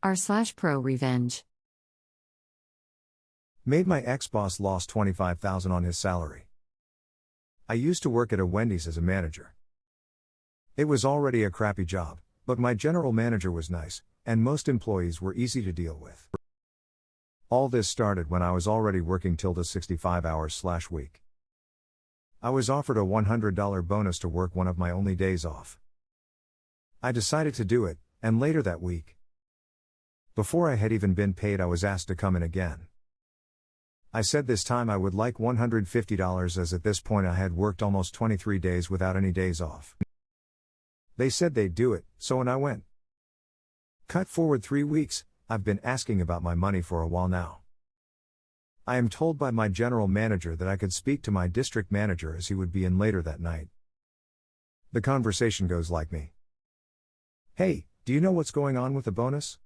r/ProRevenge. Made my ex-boss lost $25,000 on his salary. I used to work at a Wendy's as a manager. It was already a crappy job, but my general manager was nice, and most employees were easy to deal with. All this started when I was already working tilde 65 hours/week. I was offered a $100 bonus to work one of my only days off. I decided to do it, and later that week, before I had even been paid, I was asked to come in again. I said this time I would like $150, as at this point I had worked almost 23 days without any days off. They said they'd do it, so and I went. Cut forward 3 weeks, I've been asking about my money for a while now. I am told by my general manager that I could speak to my district manager as he would be in later that night. The conversation goes like me. Hey, do you know what's going on with the bonus?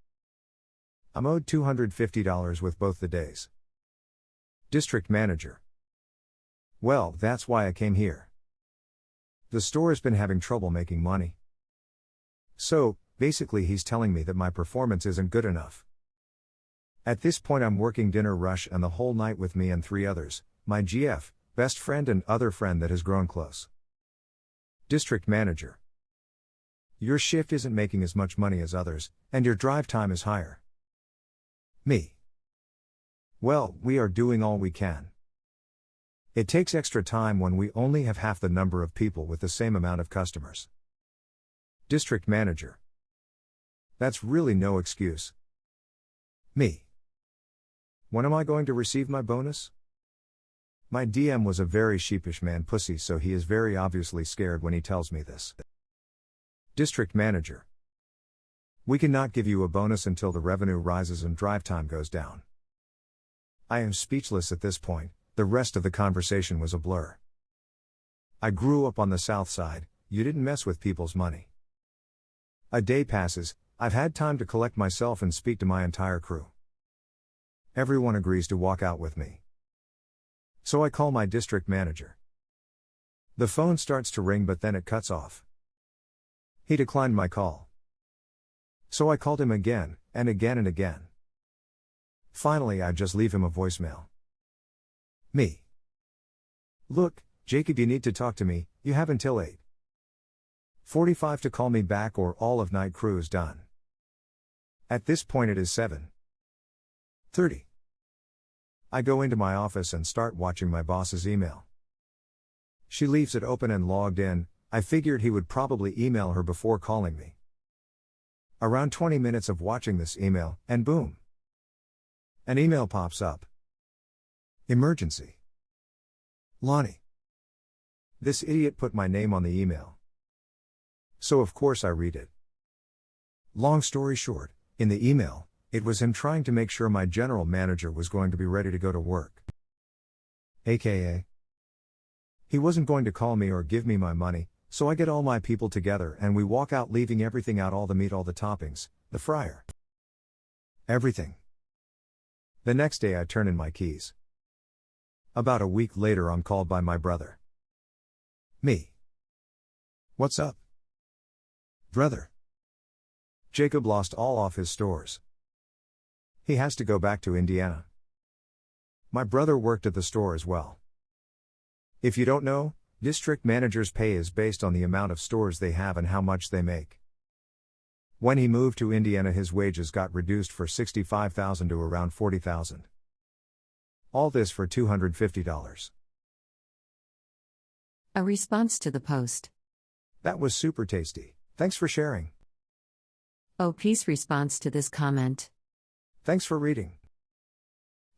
I'm owed $250 with both the days. District manager. Well, that's why I came here. The store's been having trouble making money. So, basically he's telling me that my performance isn't good enough. At this point I'm working dinner rush and the whole night with me and 3 others, my GF, best friend and other friend that has grown close. District manager. Your shift isn't making as much money as others, and your drive time is higher. Me. Well, we are doing all we can. It takes extra time when we only have half the number of people with the same amount of customers. District manager. That's really no excuse. Me. When am I going to receive my bonus? My DM was a very sheepish man pussy, so he is very obviously scared when he tells me this. District manager. We cannot give you a bonus until the revenue rises and drive time goes down. I am speechless at this point, the rest of the conversation was a blur. I grew up on the south side, you didn't mess with people's money. A day passes, I've had time to collect myself and speak to my entire crew. Everyone agrees to walk out with me. So I call my district manager. The phone starts to ring but then it cuts off. He declined my call. So I called him again, and again and again. Finally I just leave him a voicemail. Me. Look, Jacob, you need to talk to me, you have until 8:45 to call me back or all of night crew is done. At this point it is 7:30. I go into my office and start watching my boss's email. She leaves it open and logged in. I figured he would probably email her before calling me. Around 20 minutes of watching this email, and boom. An email pops up. Emergency. Lonnie. This idiot put my name on the email. So of course I read it. Long story short, in the email, it was him trying to make sure my general manager was going to be ready to go to work. AKA, he wasn't going to call me or give me my money, so I get all my people together and we walk out, leaving everything out, all the meat, all the toppings, the fryer. Everything. The next day I turn in my keys. About a week later I'm called by my brother. Me. What's up? Brother. Jacob lost all of his stores. He has to go back to Indiana. My brother worked at the store as well. If you don't know, district managers' pay is based on the amount of stores they have and how much they make. When he moved to Indiana his wages got reduced for $65,000 to around $40,000. All this for $250. A response to the post. That was super tasty. Thanks for sharing. Oh, peace response to this comment. Thanks for reading.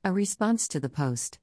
A response to the post.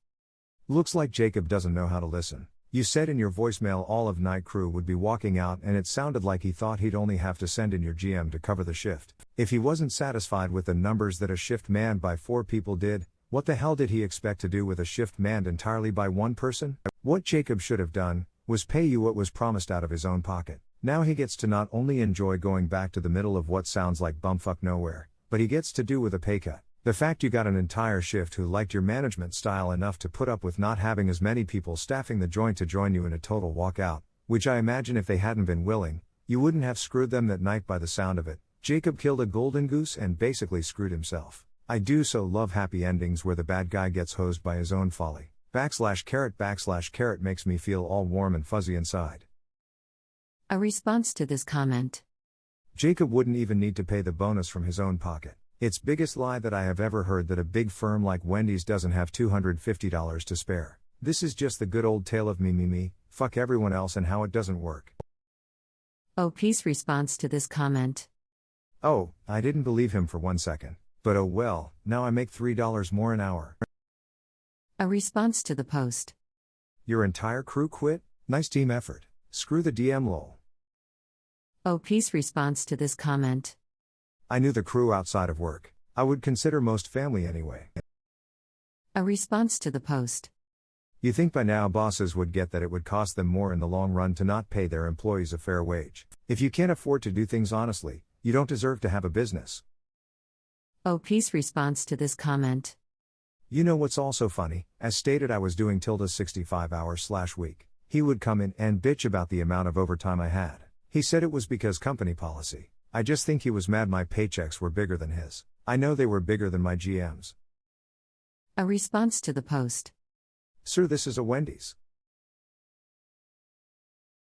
Looks like Jacob doesn't know how to listen. You said in your voicemail all of night crew would be walking out, and it sounded like he thought he'd only have to send in your GM to cover the shift. If he wasn't satisfied with the numbers that a shift manned by 4 people did, what the hell did he expect to do with a shift manned entirely by 1 person? What Jacob should have done was pay you what was promised out of his own pocket. Now he gets to not only enjoy going back to the middle of what sounds like bumfuck nowhere, but he gets to do with a pay cut. The fact you got an entire shift who liked your management style enough to put up with not having as many people staffing the joint to join you in a total walkout, which I imagine if they hadn't been willing, you wouldn't have screwed them that night by the sound of it, Jacob killed a golden goose and basically screwed himself. I do so love happy endings where the bad guy gets hosed by his own folly. // makes me feel all warm and fuzzy inside. A response to this comment. Jacob wouldn't even need to pay the bonus from his own pocket. It's biggest lie that I have ever heard that a big firm like Wendy's doesn't have $250 to spare. This is just the good old tale of me, fuck everyone else and how it doesn't work. OP's response to this comment. Oh, I didn't believe him for 1 second. But oh well, now I make $3 more an hour. A response to the post. Your entire crew quit? Nice team effort. Screw the DM lol. OP's response to this comment. I knew the crew outside of work. I would consider most family anyway. A response to the post. You think by now bosses would get that it would cost them more in the long run to not pay their employees a fair wage. If you can't afford to do things honestly, you don't deserve to have a business. OP's response to this comment. You know what's also funny? As stated, I was doing tilda's 65-hour/week. He would come in and bitch about the amount of overtime I had. He said it was because company policy. I just think he was mad my paychecks were bigger than his. I know they were bigger than my GM's. A response to the post. Sir, this is a Wendy's.